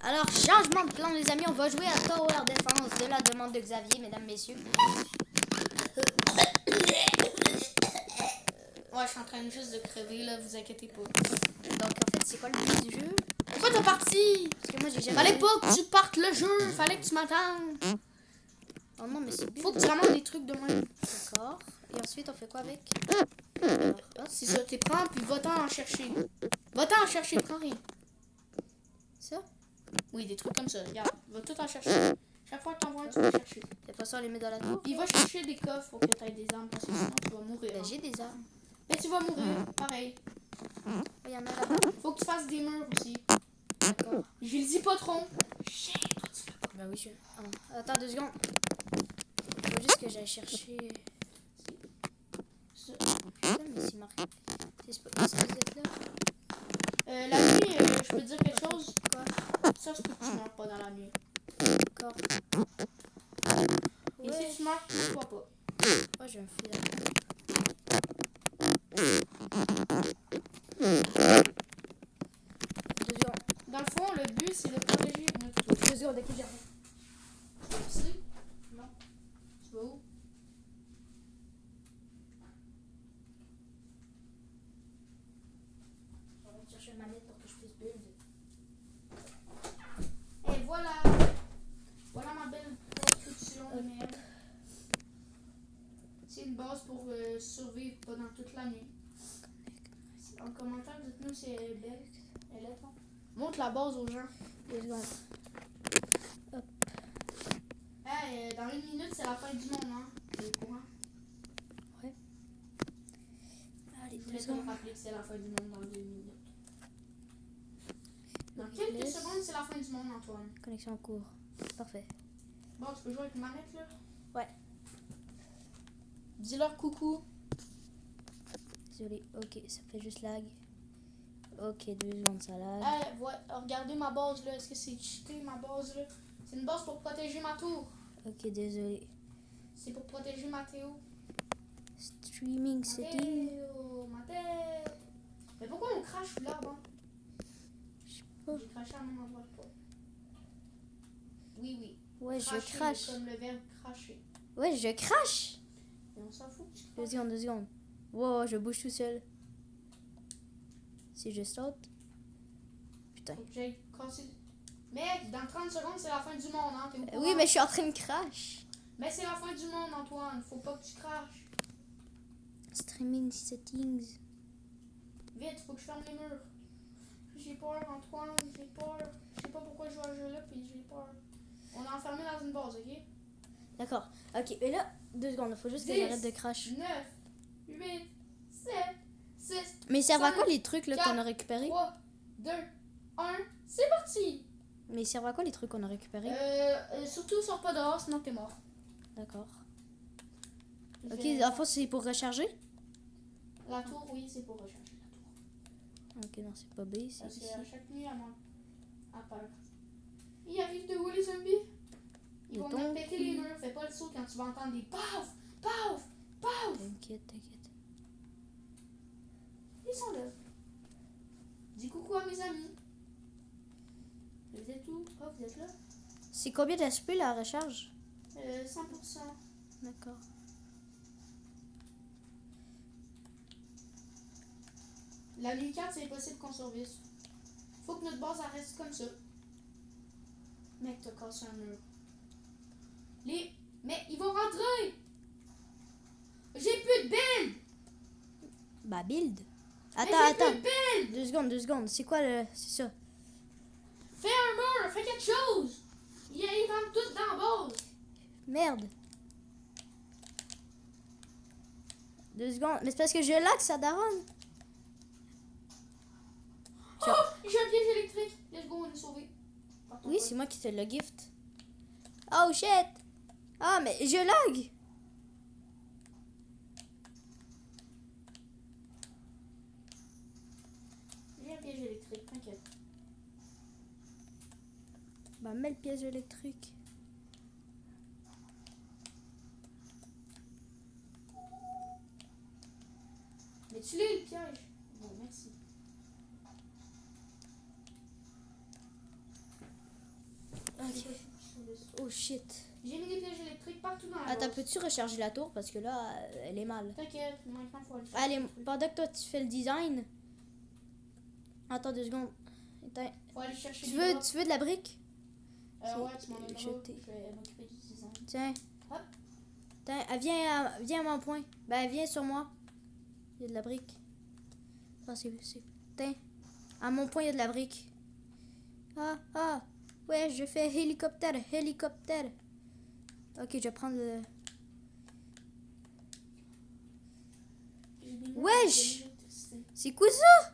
Alors, changement de plan, les amis. On va jouer à Tower Defense de la demande de Xavier, mesdames, messieurs. Ouais, je suis en train juste de crever, là, vous inquiétez pas. Donc, en fait, c'est quoi le but du jeu? Pourquoi t'es parti? Parce que moi, j'ai jamais... Fallait pas que tu partes le jeu, fallait que tu m'attendes. Oh non, mais c'est bien. Faut que tu ramasses des trucs de même. D'accord. Et ensuite, on fait quoi avec? Alors, c'est ça, t'es prends, puis va-t'en en chercher. Va-t'en en chercher, prends rien. Ça? Oui, des trucs comme ça, regarde, va tout en chercher. Chaque fois que t'en vois un, tu vas chercher. Et après ça, on les met dans la tour? Puis va chercher des coffres pour que t'aies des armes, parce que sinon tu vas mourir. Ben, j'ai des armes. Mais tu vas mourir, pareil. Oh, il y en a là-bas. Faut que tu fasses des murs aussi. D'accord. Je le dis pas trop. Chien, toi tu l'as pas. Ben oui, je... Oh. Attends 2 secondes. Faut juste que j'aille chercher... Ça. Putain, mais c'est marqué. C'est supposé être là. La nuit, je peux te dire quelque chose. Quoi? Ça, c'est que tu meurs pas dans la nuit. D'accord. Et si tu meurs, tu vois pas. Ouais, j'ai un fil là. Dans le fond, le but, c'est de protéger notre tour. 2 secondes, ok, j'arrive. Tu vas ici? Non. Tu vas où? Je vais chercher une manette pour que je puisse build. Et voilà. Voilà ma belle construction de merde. C'est une base pour survivre pendant toute la nuit. En commentaire, dites-nous si elle est belle. Elle est, hein? Montre la base aux gens. 2 secondes. Hey, dans 1 minute, c'est la fin du monde, hein? T'es au courant? Allez, Je 2 voulais te secondes. rappeler que c'est la fin du monde dans 2 minutes. Dans quelques secondes, c'est la fin du monde, Antoine. Connexion en cours. Parfait. Bon, tu peux jouer avec une manette, là? Ouais. Dis-leur coucou. Désolé. Ok, ça fait juste lag. Ok, 2 secondes, ça lag. Hey, regardez ma base, là. Est-ce que c'est cheaté, ma base, là? C'est une base pour protéger ma tour. Ok, désolé. C'est pour protéger Mathéo. Streaming setting. Mathéo. Mais pourquoi on crache sous l'arbre, hein? Je sais pas. J'ai craché à mon endroit de toi. Oui, oui. Ouais, je Cracher, crache. comme le verbe cracher. Ouais, je crache. Et on s'en fout que tu 2 craches. secondes, 2 secondes. Wow, je bouge tout seul. Si je saute. Putain. Faut que j'aille casser. Mec, dans 30 secondes, c'est la fin du monde, hein? T'es au courant? Oui, mais je suis en train de crash. Mais c'est la fin du monde, Antoine. Faut pas que tu craches. Streaming settings. Vite, faut que je ferme les murs. J'ai peur, Antoine, j'ai peur. Je sais pas pourquoi je joue à ce jeu-là, puis j'ai peur. On est enfermé dans une base, ok? D'accord. Ok, mais là, 2 secondes. Il faut juste que 10, j'arrête de crash. 9, 8, 7, 6, Mais ils servent à 5, quoi les trucs là qu'on a 4, récupérés? 3, 2, 1, c'est parti! Mais ils servent à quoi les trucs qu'on a récupérés? Surtout, sors pas dehors, sinon t'es mort. D'accord. Je Ok, vais- la fois c'est pour recharger? La tour, oui, c'est pour recharger la tour. Ok, non, c'est pas B, c'est Parce ici. qu'à chaque nuit, à peur. Ils arrivent de où, les zombies? Ils De vont ton venir péter les cul. murs. Fais pas le saut quand tu vas entendre des paf, paf, paf. T'inquiète, t'inquiète. Ils sont là. Dis coucou à mes amis. Vous êtes où? Oh, vous êtes là? C'est combien d'HP la recharge? 100%. D'accord. La nuit 4, c'est impossible qu'on survive. Faut que notre base elle reste comme ça. Mec, t'as cassé un mur. Mais ils vont rentrer! J'ai plus de build! Bah, build. Mais Attends, j'ai attends. plus de build! 2 secondes, 2 secondes. C'est quoi le. C'est ça. Fais un mur, fais quelque chose! Ils rentrent tous dans la base. Merde. 2 secondes. Mais c'est parce que je lag, ça daronne. Oh! J'ai un piège électrique. Let's go, on est sauvés. Oui, c'est moi qui fais le gift. Oh shit. Ah, mais je lag. J'ai un piège électrique, t'inquiète. Bah, mets le piège électrique. Mais tu l'as le piège. Bon, merci. shit. J'ai mis des pièges électriques partout dans la Attends, base. peux-tu recharger la tour? Parce que là, elle est mal. T'inquiète, maintenant faut aller chercher Allez, des trucs. pendant que toi, tu fais le design... Attends 2 secondes. Attends. Faut aller chercher Tu des veux, drops. tu veux de la brique? Ouais, tu m'en donneras. jeter. Je vais m'occuper du design. Tiens. Hop. Tiens, viens à mon point. Ben, viens sur moi. Il y a de la brique. Ah, c'est... Tiens. À mon point, il y a de la brique. Ah. Ouais, je fais hélicoptère. Ok, je vais prendre le... J'ai des murs Wesh! d'électricité. C'est quoi ça?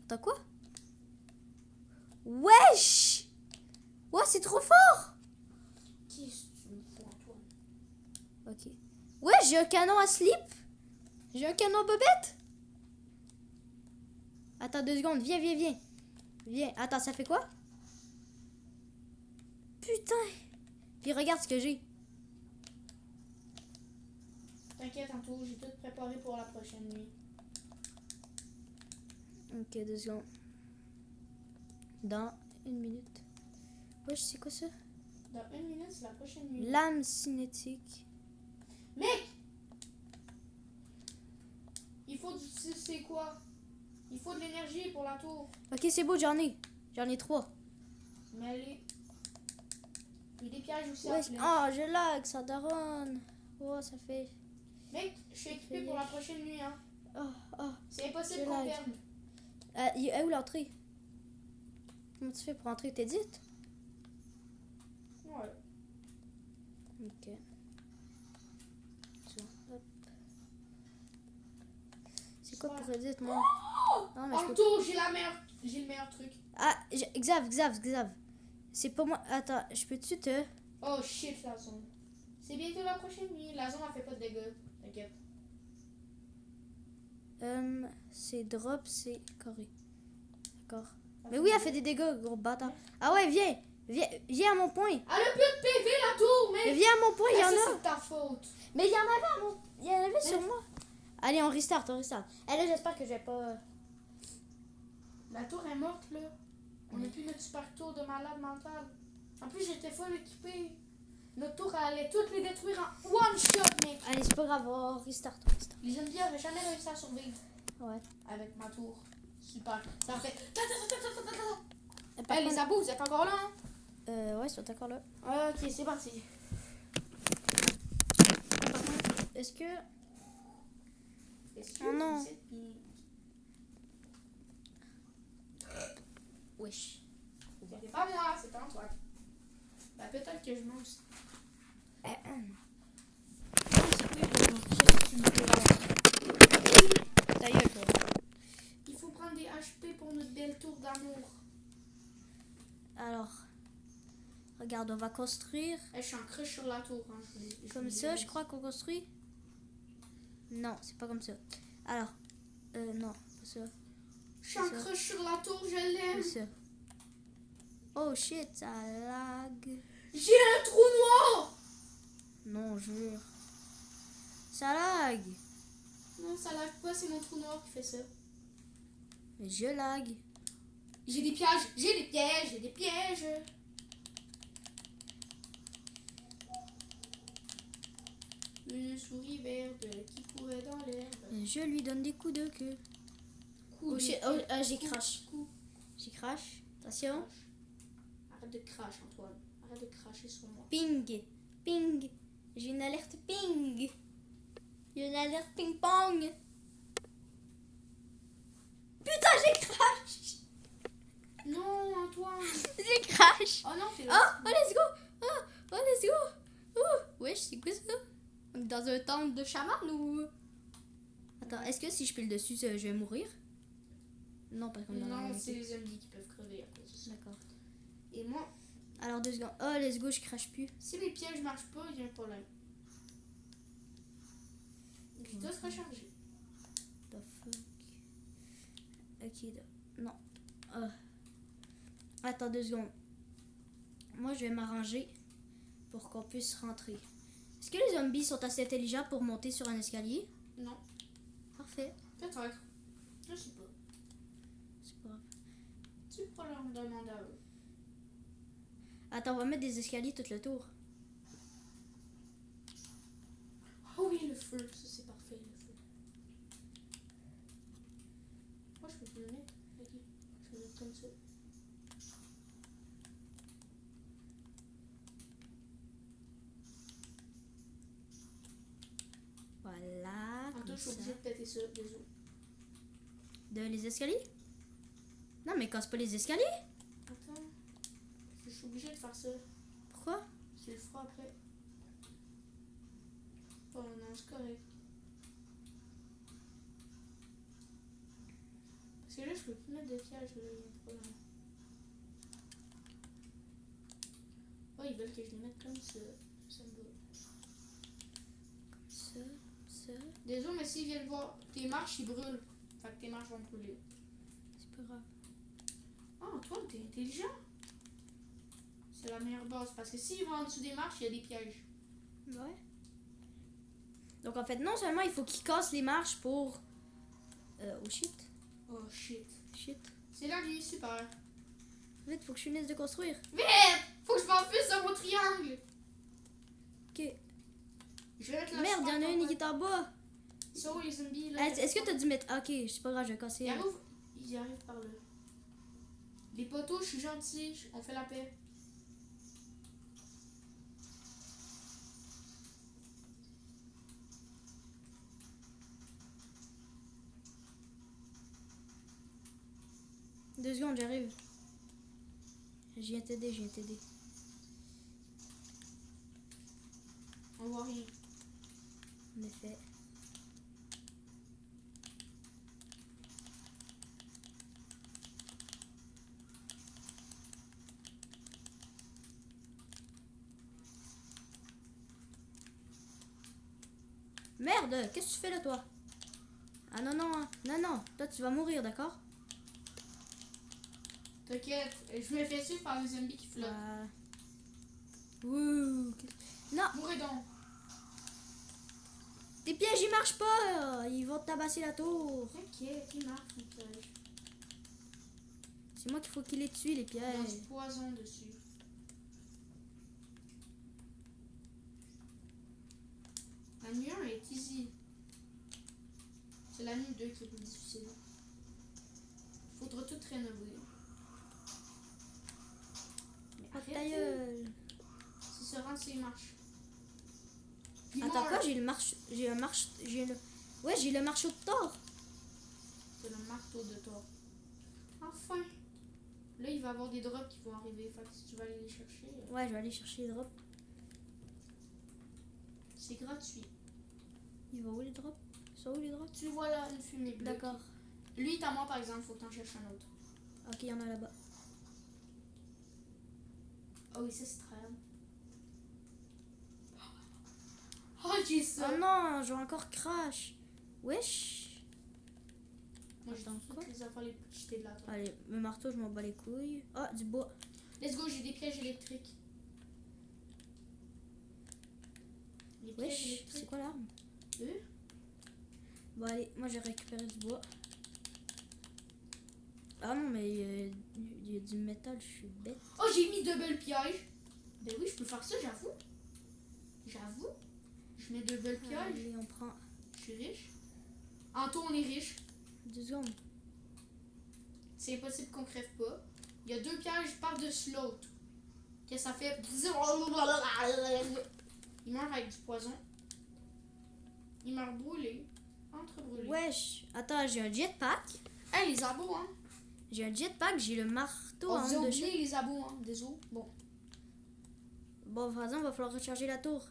T'as quoi? Wesh! Ouais, c'est trop fort! Qu'est-ce que tu me fous, Antoine? Ok. Ouais, j'ai un canon à slip. J'ai un canon bobette. Attends 2 secondes. Viens. Viens. Attends, ça fait quoi? Putain. Puis regarde ce que j'ai. T'inquiète, Antoine, j'ai tout préparé pour la prochaine nuit. Ok, 2 secondes. Dans 1 minute. Wesh, c'est quoi ça? Dans 1 minute, c'est la prochaine nuit. Lame cinétique. Mec! Il faut du... C'est quoi? Il faut de l'énergie pour la tour. Ok, c'est beau, j'en ai. J'en ai 3. Mais allez. Il y a des pièges aussi Wesh. à flèche. Oh, je lag, ça daronne. Oh, ça fait... Mec, je suis équipé pour la prochaine nuit, hein. Oh. C'est impossible Je qu'on lag. perde. Il est où l'entrée? Comment tu fais pour entrer? T'es dite? Ouais. Ok. Ça, hop. C'est quoi pour Edith, moi? Non, mais je peux... Anto, j'ai le meilleur truc. Ah, Xav. C'est pas moi. Attends, je peux-tu te... Oh shit, la zone. C'est bientôt la prochaine nuit. La zone, elle fait pas de dégâts. T'inquiète. C'est drop, c'est carré. D'accord. Mais oui, elle fait des dégâts, gros bâtard. Ah ouais, viens à mon point. Elle a plus de PV, la tour, Mais mec. viens à mon point, il y Ça, en a. c'est de ta faute. Mais il y en avait à mon... Il y en avait sur moi. Allez, on restart. Et là, j'espère que je vais pas... La tour est morte, là. On a plus notre super tour de malade mental. En plus, j'étais full équipé. Notre tour, elle allait toutes les détruire en one shot, mec. Allez, c'est pas grave, on restart. Les zombies n'avaient jamais réussi à survivre Ouais. avec ma tour. Super. Ça fait... Et par Hey, les contre- abos, vous êtes encore là, hein? Ouais, ils sont encore là. Ok, c'est parti. Est-ce que... Est-ce que Oh non. vous êtes bien? Wesh. C'est pas moi, c'est Antoine. Bah, peut-être que je mange. Ta gueule, toi. Il faut prendre des HP pour notre belle tour d'amour. Alors, regarde, on va construire Je suis en crush sur la tour. Hein. comme ça, je crois qu'on construit. Non, c'est pas comme ça. Alors, non, pas ça. Je suis en c'est ça. crush sur la tour, je l'aime. C'est ça. Oh shit, ça lag. J'ai un trou noir. Non, jure. Ça lag. Non, ça lag pas, c'est mon trou noir qui fait ça. Mais je lag. J'ai des pièges. Une souris verte qui courait dans l'herbe. Je lui donne des coups de queue. Coup Oh de shit, queue, j'ai coup, crash. coup. J'ai crash. Attention. Crash. Arrête de cracher, Antoine. Arrête de cracher sur moi. Ping. J'ai une alerte ping. J'ai une alerte ping-pong. Putain, j'ai crash. Non, Antoine. J'ai crash. Oh non, t'es Oh, là. let's go. Oh, let's go. Oh, wesh, c'est quoi ça? On est dans un temple de chaman ou... Attends, est-ce que si je pile dessus, je vais mourir? Non, parce qu'on est dans la Non, même c'est équipe. les zombies qui peuvent crever à cause de ça. D'accord. Et moi, Alors, 2 secondes. Oh, let's go, je crache plus. si les pièges marchent pas, il y a un problème. Je dois se recharger. The fuck? Ok, non. Attends 2 secondes. Moi, je vais m'arranger pour qu'on puisse rentrer. Est-ce que les zombies sont assez intelligents pour monter sur un escalier? Non, Parfait. peut-être. Je sais pas. C'est pas grave. Tu peux leur demander à eux. Attends, on va mettre des escaliers tout le tour. Oh oui, le feu. Ça, c'est parfait, le feu. Moi, je peux plus le mettre. Ok. Je vais le mettre comme ça. Voilà. En tout, Comme je suis ça. obligée de péter ça. Désolé. De les escaliers? Non, mais casse pas les escaliers. Attends. Je suis obligée de faire ça. Pourquoi? Tu le feras après. Oh non, c'est correct. Parce que là, je peux plus mettre de piège, là, il y a un problème. Oh, ils veulent que je les mette comme ça. Ça me va. Ça, ça. Désolé, mais s'ils viennent voir tes marches, ils brûlent. Fait que tes marches vont brûler. C'est pas grave. Ah, Antoine, t'es intelligent. C'est la meilleure base. Parce que s'ils vont en dessous des marches, il y a des pièges. Ouais. Donc en fait, non seulement il faut qu'ils cassent les marches pour... oh shit. Oh shit. Shit. C'est la vie, super. Vite, faut que je finisse de construire. Vite! Faut que je m'enfuise de mon triangle. Ok. Je vais mettre la Merde, super y'en a une tempête. qui est en bas. So, les zombies, là. Est-ce que t'as dû mettre... Ah, ok, c'est pas grave, je vais casser. Ils arrivent par là. Les poteaux, je suis gentil. On fait la paix. Deux secondes, j'arrive. Je viens t'aider, je viens t'aider. On voit rien. En effet. Merde, qu'est-ce que tu fais là, toi? Ah non, non, non, non. Toi, tu vas mourir, d'accord? T'inquiète, je me fais suivre par les zombies qui flottent. Ouh. Non, Mourrez donc. tes pièges, ils marchent pas. Ils vont te tabasser la tour. T'inquiète, il marche mon piège. C'est moi qu'il faut qu'il les tue, les Il y a du pièges. poison dessus. La nuit 1 est easy. C'est la nuit 2 qui est plus difficile. Faudra tout rénover. Mais Ah, ta arrêtez. gueule. Si se rend, c'est marche. Il Attends, meurt. quoi? J'ai le marche... J'ai un marche... J'ai le... Ouais, j'ai le marteau de Thor. C'est le marteau de Thor. Enfin. Là, il va y avoir des drops qui vont arriver. Fait que si tu vas aller les chercher, Ouais, je vais aller chercher les drops. c'est gratuit. Il va où les drops? Ils sont où les drops? Tu vois là, une fumée bleue. D'accord. Lui, t'as moi par exemple, faut que t'en cherches un autre. Ok, il y en a là-bas. Ah oui, ça c'est très bien. Oh, j'ai ça. Oh non, je vais encore crash. Wesh. Moi, j'ai Attends, quoi? toutes les affaires les plus cheatées de la terre. Allez, le marteau, je m'en bats les couilles. Ah, du bois. Let's go, j'ai des pièges électriques. Les pièges Wesh, c'est électriques. quoi l'arme? Eux? Bon, allez, moi j'ai récupéré du bois. Ah non, mais il y a du métal, je suis bête. Oh, j'ai mis double piège. Ben oui, je peux faire ça, j'avoue. J'avoue. Je mets double piège. Allez, on prend Je suis riche. Anto, on est riche. 2 secondes. C'est impossible qu'on crève pas. Il y a 2 pièges par-dessus l'autre. Qu'est-ce que ça fait? Il meurt avec du poison. Il meurt brûlé. Entre-brûlé. Wesh, attends, j'ai un jetpack. Hey, les abos, hein. J'ai un jetpack, j'ai le marteau On en vous a haut de oublié les abos, hein. Désolé. Bon. Bon, par exemple, il va falloir recharger la tour.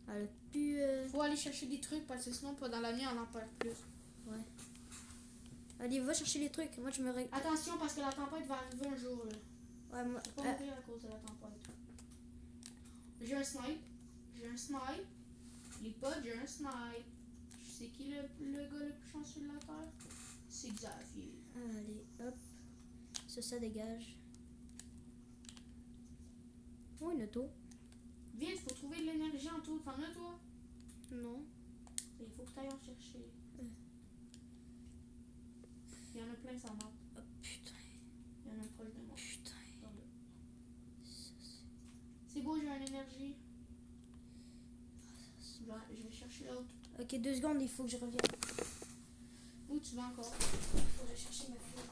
Elle a plus... Faut aller chercher des trucs parce que sinon, pas dans la nuit, on en perd plus. Allez, va chercher les trucs. Moi, je me... Attention parce que la tempête va arriver un jour, là. Ouais, moi... Faut pas mourir à cause de la tempête. J'ai un snipe. J'ai un snipe. Les potes, j'ai un snipe. Je sais qui le gars le plus chanceux de la terre? C'est Xavier. Allez, hop. Ça dégage. Oh, une auto. Vite, faut trouver de l'énergie en tout. T'en as, toi? Non. Il faut que tu ailles en chercher. Il y en a plein sans mort. Oh, putain. Il y en a proche de moi. Putain. Dans le- Ça, c'est- Je vais chercher l'autre. Ok, 2 secondes, il faut que je revienne. Où tu vas encore? Il faut que je cherche ma fille.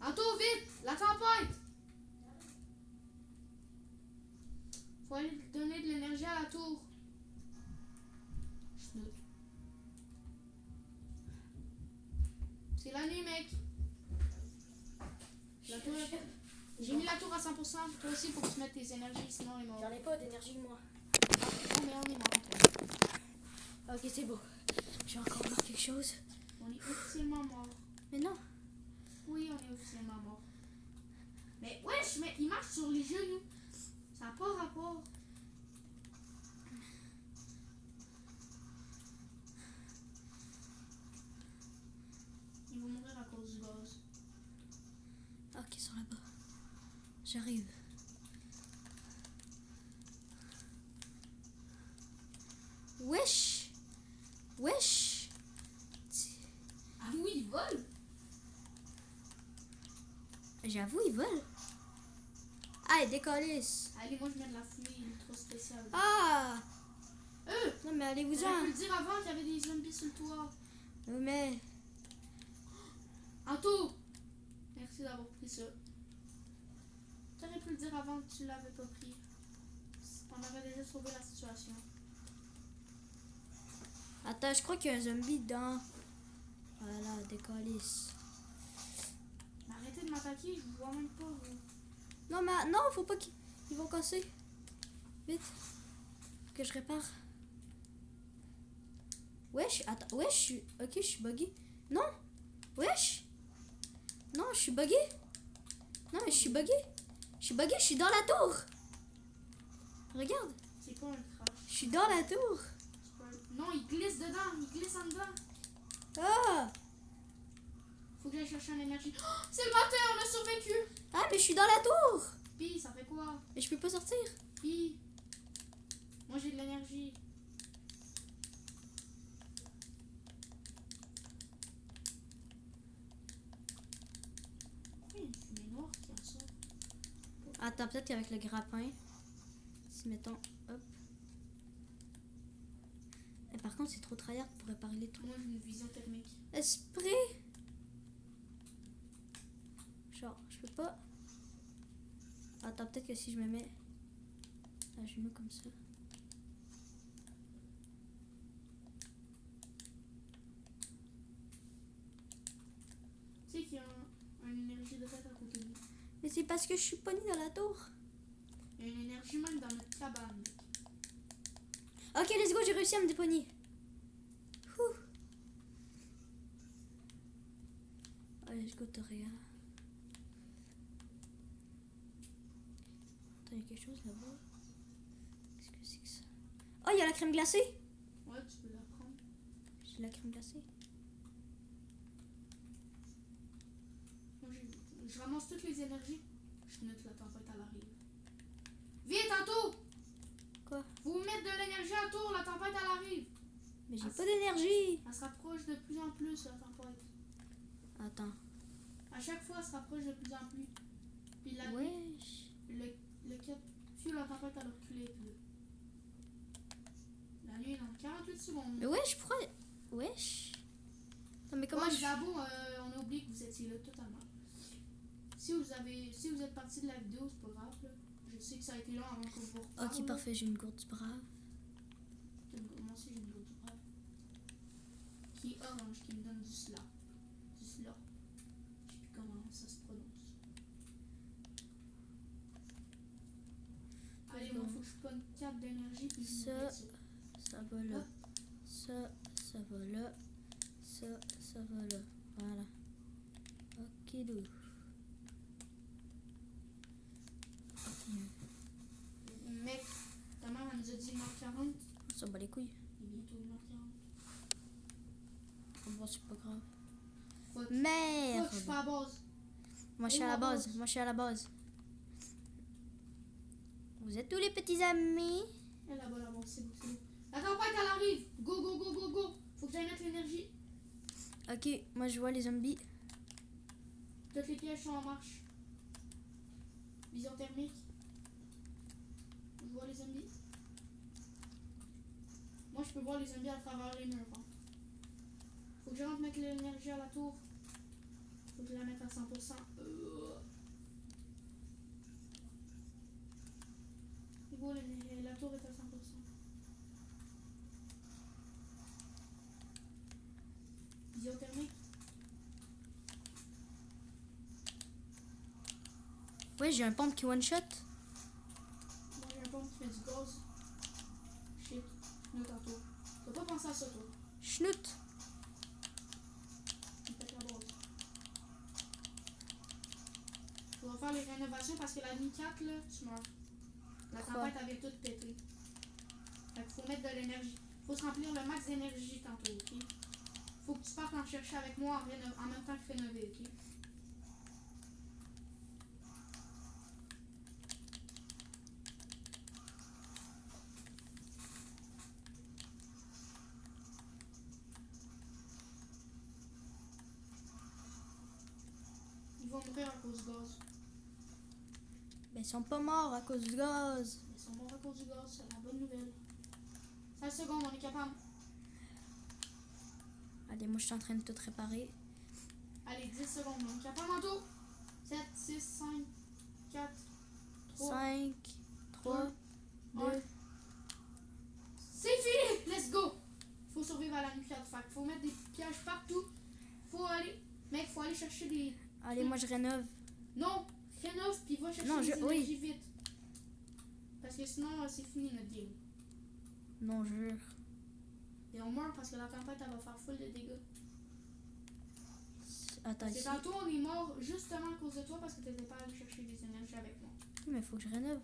Anto, vite! La tempête! Faut aller donner de l'énergie à la tour. Snoot. C'est la nuit, mec. La tour est... J'ai mis la tour à 100%. Toi aussi, faut que tu mettes tes énergies, sinon on est mort. J'en ai pas d'énergie, moi. Ah, mais on est mort. Ok, c'est beau. J'ai encore voir quelque chose. On est officiellement mort. Mais non. Oui, on est officiellement mort. Mais wesh, mais il marche sur les genoux. Ça n'a pas rapport. Il va mourir à cause du gaz. Ok, ils sont là-bas. J'arrive. Wesh. Wesh. Ah oui, il vole. J'avoue, ils volent. Ah, ils décollissent. Allez, moi je mets de la fumée, il est trop spécial. Ah. Non, mais J'aurais allez-vous-en. pu le dire avant qu'il y avait des zombies sur le toit. Mais... Anto! Merci d'avoir pris ça. T'aurais pu le dire avant que tu l'avais pas pris. On avait déjà sauvé la situation. Attends, je crois qu'il y a un zombie dedans. Voilà, décollisse. Mais arrêtez de m'attaquer, je vous vois même pas. Vous. Non, mais non, faut pas qu'ils vont casser. Vite. Faut que je répare. Wesh, attends, wesh, je suis... Ok, je suis buggé. Non, wesh. Non, je suis buggé. Non, mais je suis buggé. Je suis buggé, je suis dans la tour. Regarde, C'est pas un crash. je suis dans la tour. Non, il glisse dedans, il glisse en dedans. Ah, Faut que j'aille chercher une énergie. Oh, c'est le matin, on a survécu. ah, mais je suis dans la tour. Pis, ça fait quoi? Mais je peux pas sortir. Pis, moi j'ai de l'énergie. Pourquoi il y a une fumée noire qui en sort? Attends, peut-être qu'avec le grappin, si mettons, hop. Et par contre, c'est trop tryhard pour réparer les trucs. Moi j'ai une vision thermique. Esprit. Genre, je peux pas. Attends, peut-être que si je me mets à genoux comme ça. Tu sais qu'il y a une énergie de tête à côté de nous. Mais c'est parce que je suis pogné dans la tour. Il y a une énergie même dans notre cabane. Ok, let's go, j'ai réussi à me dépogner. Ouh. Allez, let's go, Toréa. Attends, il y a quelque chose là-bas. Qu'est-ce que c'est que ça? Oh, il y a la crème glacée. Ouais, tu peux la prendre. J'ai la crème glacée. Moi, je ramasse toutes les énergies. Je note la tempête, elle arrive. Vite, Anto! Quoi? Vous mettez de l'énergie à tour, la tempête, elle arrive. Mais j'ai pas d'énergie. Elle se rapproche de plus en plus, la tempête. Attends. À chaque fois, elle se rapproche de plus en plus. Puis la Wesh. le 4, puis la tempête, elle a reculé plus. La nuit est dans 48 secondes. Mais wesh, pourquoi... Wesh. Non, mais comment Moi, je... Zabo, on a oublié que vous étiez là totalement. Si vous êtes parti de la vidéo, c'est pas grave. Là. Je sais que ça a été long avant que vous reparle. Ok, parfait, j'ai une gourde du brave. Moi aussi, j'ai une gourde du brave. Qui est orange, qui me donne du slap. Du slap. Je sais plus comment ça se prononce. Allez, moi, faut que je pogne 4 d'énergie. Puis je Ça, mets ça. ça va là. Ça, ça va là. Ça, ça va là. Voilà. Ok, d'où? Mec, ta mère elle nous a dit 1h40. On s'en bat les couilles. Il est bientôt 1h40. Bon, c'est pas grave. Faut que Merde! je suis pas à base. Moi, je suis à la base. Moi, je suis à la base. Vous êtes tous les petits amis? Elle là-bas, là-bas, c'est bon, c'est bon. La tempête, elle arrive. Go, go, go, go, go. Faut que j'aille mettre l'énergie. Ok, moi, je vois les zombies. Toutes les pièges sont en marche. Vision thermique. peux voir les zombies à travers les murs. Hein. Faut que je rentre mettre l'énergie à la tour. Faut que je la mette à 100%. C'est beau, la tour est à 100%. Vision thermique. Ouais, j'ai un pompe qui one shot. Moi j'ai un pompe qui fait du gaz. Shit, je tantôt. T'as pas pensé à ça toi? Schnout. Il pète la base. On va faire les rénovations parce que la nuit 4 là, tu meurs. La tempête avait tout pété. Fait qu'il faut mettre de l'énergie. Faut se remplir le max d'énergie tantôt, ok? Faut que tu partes en chercher avec moi en même temps que rénover, ok? Ils vont mourir à cause du gaz. Mais ils sont pas morts à cause du gaz. Ils sont morts à cause du gaz, c'est la bonne nouvelle. 5 secondes, on est capable. Allez, moi je suis en train de tout réparer. Allez, 10 secondes, on est capable en tout. 7, 6, 5, 4, 3, 5, 3, 2. C'est fini! Let's go! Faut survivre à la nuit 4. Fait faut mettre des pièges partout. Faut aller. Mec, faut aller chercher des. Allez, moi je rénove. Non! Rénove puis va chercher des énergies vite. Parce que sinon, c'est fini notre game. Non, jure. Et on meurt parce que la tempête, elle va faire full de dégâts. Attends, Parce que tantôt, on est mort justement à cause de toi parce que t'étais pas allé chercher des énergies avec moi. Oui, mais faut que je rénove.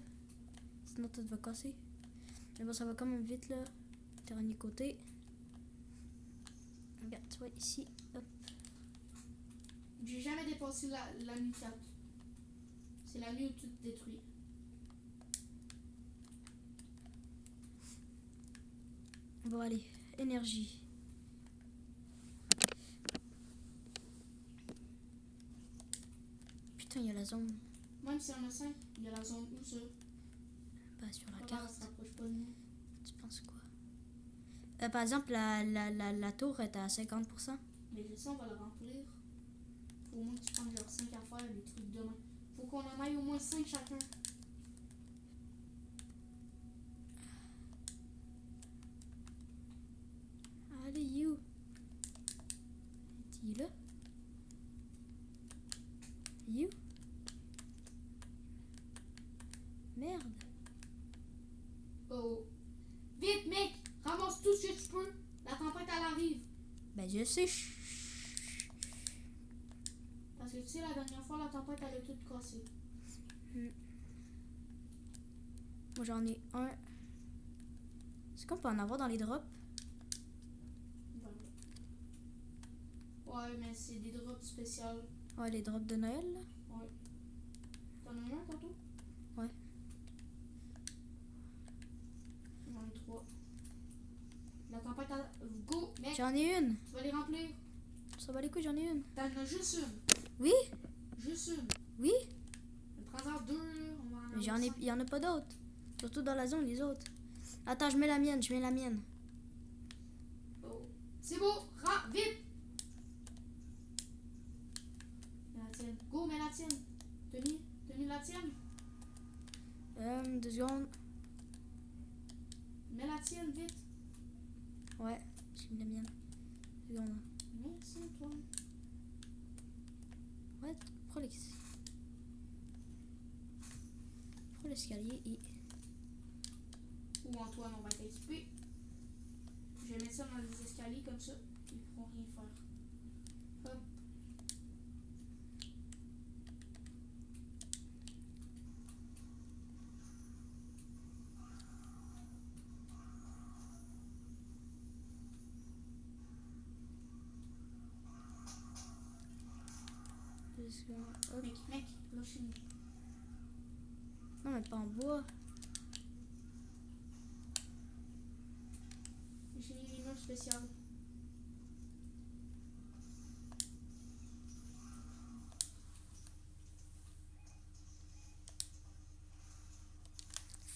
Sinon, tout va casser. Mais bon, ça va quand même vite là. Dernier côté. Regarde, tu vois ici. Hop. J'ai jamais dépassé la nuit 4. C'est la nuit où tout détruit. Bon, allez. Énergie. Putain, il y a la zone. Même si on a 5, il y a la zone où ça? Pas sur la Ça carte. s'approche pas de nous. Tu penses quoi? Par exemple, la tour est à 50%. Mais je sais, on va le remplir. Faut au moins que tu prennes genre 5 affaires, des trucs demain. Faut qu'on en aille au moins 5 chacun. Allez, you. Tu es là? You? Merde. Oh. Vite, mec! Ramasse tout ce que tu peux. La tempête, elle arrive. Ben, je sais. Parce que tu sais, la dernière fois, la tempête, elle a tout cassé. Moi, j'en ai un. Est-ce qu'on peut en avoir dans les drops? Ouais, mais c'est des drops spéciaux. Ouais, les drops de Noël, là. Ouais. T'en as un tantôt? Ouais. J'en ai 3. La tempête, elle... Go, mec! J'en ai une. Tu vas les remplir. Ça va les couilles, j'en ai une. T'en as juste une. Oui? Juste une. Oui? Prends-en 2, on va en Mais avoir cinq. il y en a pas d'autres. Surtout dans la zone, les autres. Attends, je mets la mienne, Oh. C'est beau, vite! Mets la tienne. Go, mets la tienne. Tenue la tienne. 2 secondes. Mets la tienne, vite. Ouais, j'ai mis la mienne. 2 secondes. Merci, toi. Ouais, prends l'escalier et... Ou Antoine, on va être équipé. Je vais mettre ça dans les escaliers comme ça. Ils pourront rien faire. Hop. Hop. Mec, lâchez-nous. Non, mais pas en bois. J'ai mis une murs spéciale.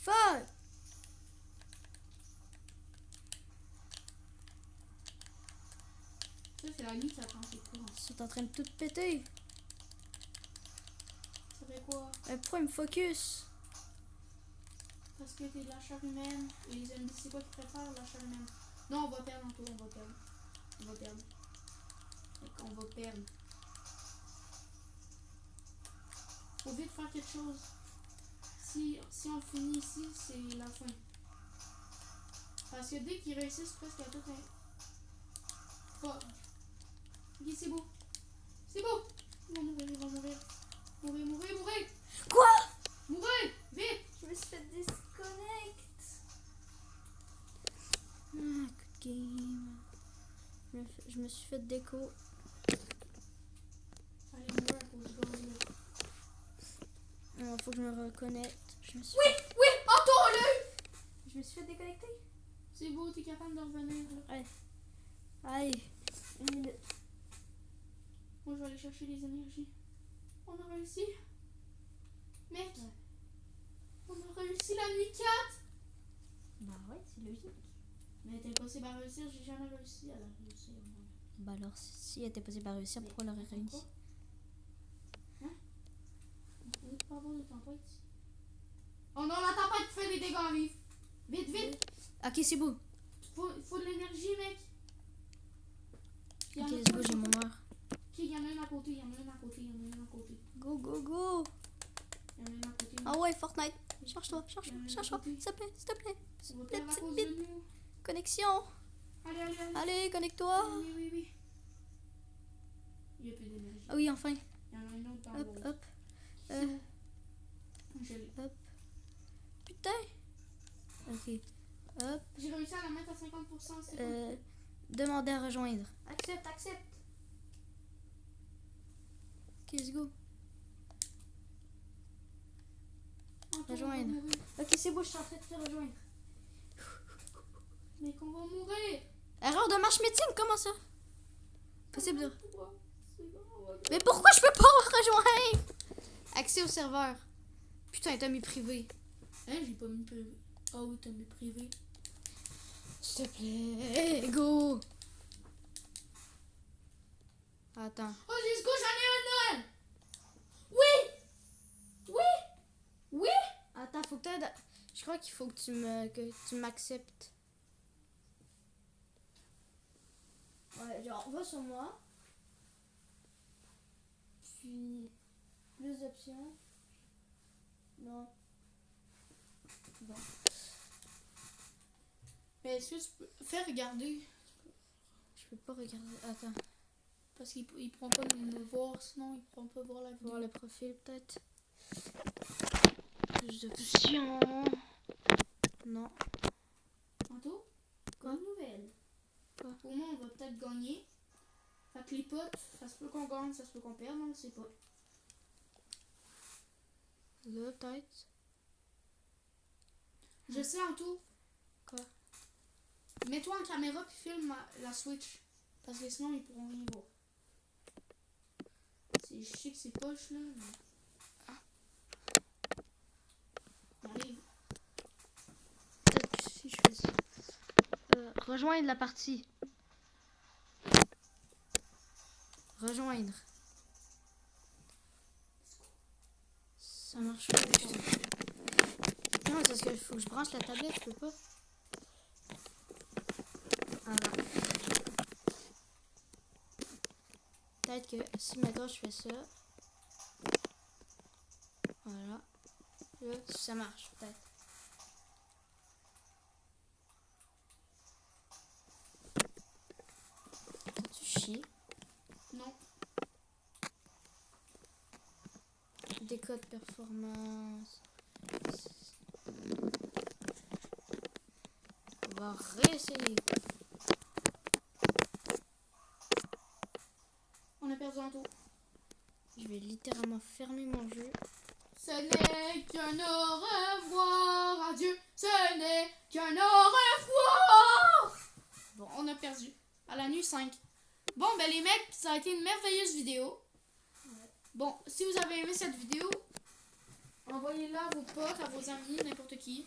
Fuck! la nuit, ça prend ses cours. Ils sont en train de tout péter. Ça fait quoi? Pourquoi ils me focus? Parce que t'es de la chair humaine. Et les zombies, c'est quoi qu'ils préfèrent, la chair humaine? Non, on va perdre en tout, on va perdre. On va perdre. On va perdre. Faut vite faire quelque chose. Si on finit ici, c'est la fin. Parce que dès qu'ils réussissent presque à tout un... Oh. Ok, c'est beau. C'est beau. Ils vont mourir, ils vont mourir. Mourir, mourir, mourir. Quoi? Mourir, vite. Je me suis fait disconnect. Coup de game. Je me suis fait déco. Allez, mourir à cause du gaz, là. Faut que je me reconnecte. Oui, oui, entends-le. Je me suis fait déconnecter. C'est beau, t'es capable de revenir, là. Ouais. Allez, 1 minute. Moi, je vais aller chercher les énergies. On a réussi. Mec, Ouais. on a réussi la nuit 4. Bah ouais, c'est logique. Mais t'es impossible à réussir, j'ai jamais réussi à la réussir. Moi. Bah alors, si elle était possible à réussir, pourquoi elle aurait réussi? Hein? On est pas avoir de tempête. Oh non, la tempête fait des dégâts vifs. Vite, vite. Ok, c'est beau. Faut de l'énergie, mec. Il y en Ok, a let's go, pas j'ai de- mon heure. Ok, il y en a une à côté, il y en a une à côté, il y en a une à côté. Go, go, go. Il y en a une à côté. Ah ouais, Fortnite. Cherche-toi, cherche-toi. S'il te plaît, s'il te plaît. On va Vite, perdre à cause vite. de nous. Connexion. Allez, allez, allez. Allez, connecte-toi. Oui, oui, oui. Il n'y a plus d'énergie. Ah oui, enfin. Il y en a une autre dans Hop, l'autre. hop. C'est où? Je l'ai. Putain. Ok. Hop. J'ai réussi à la mettre à 50%. C'est bon. Demander à rejoindre. Accepte, accepte. Ok, let's go. Encore, Rejoindre. on va mourir. Ok, c'est beau, je suis en train de te rejoindre. Mais qu'on va mourir. Erreur de matchmaking, comment ça? Possible de... Pourquoi? C'est bon, on va- Mais pourquoi je peux pas rejoindre? Accès au serveur. Putain, t'as mis privé. Hein, j'ai pas mis privé. Ah oui, t'as mis privé. S'il te plaît, go. Attends. Oh, Gisco, j'en ai un Noël. Oui. Oui. Oui. Attends, faut que t'aides. Je crois qu'il faut que tu m'acceptes. Ouais, genre, va sur moi. Puis, plus d'options. Non. Bon. Mais est-ce que tu peux faire regarder? Je peux pas regarder. Attends. Parce qu'ils pourront pas me voir, sinon ils pourront pas voir la vidéo. Voir le profil, peut-être. Plus d'options. Non. Tantôt? Quoi? Bonne nouvelle. Quoi? Au moins, on va peut-être gagner. Fait que les potes, ça se peut qu'on gagne, ça se peut qu'on perde, on ne sait pas. Là, peut-être. Je sais en tout. Quoi? Mets-toi en caméra puis filme la Switch. Parce que sinon, ils pourront rien voir. Je sais que c'est poche là. Mais... On arrive. Peut-être que si je fais ça. Rejoindre la partie. Rejoindre. Ça marche pas. Non, c'est parce qu'il faut que je branche la tablette, je peux pas. Voilà. Peut-être que si maintenant je fais ça. Voilà. Là, ça marche peut-être. Tu chies. Non. Décode performance. On va réessayer. On a perdu un tour. Je vais littéralement fermer mon jeu. Ce n'est qu'un au revoir. Adieu. Ce n'est qu'un au revoir. Bon, on a perdu. À la nuit 5. Bon, ben les mecs, ça a été une merveilleuse vidéo. Bon, si vous avez aimé cette vidéo, envoyez-la à vos potes, à vos amis, n'importe qui.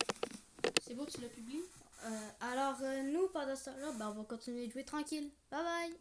C'est beau, tu la publies. Alors, nous, pendant ce temps-là, ben, on va continuer de jouer tranquille. Bye bye!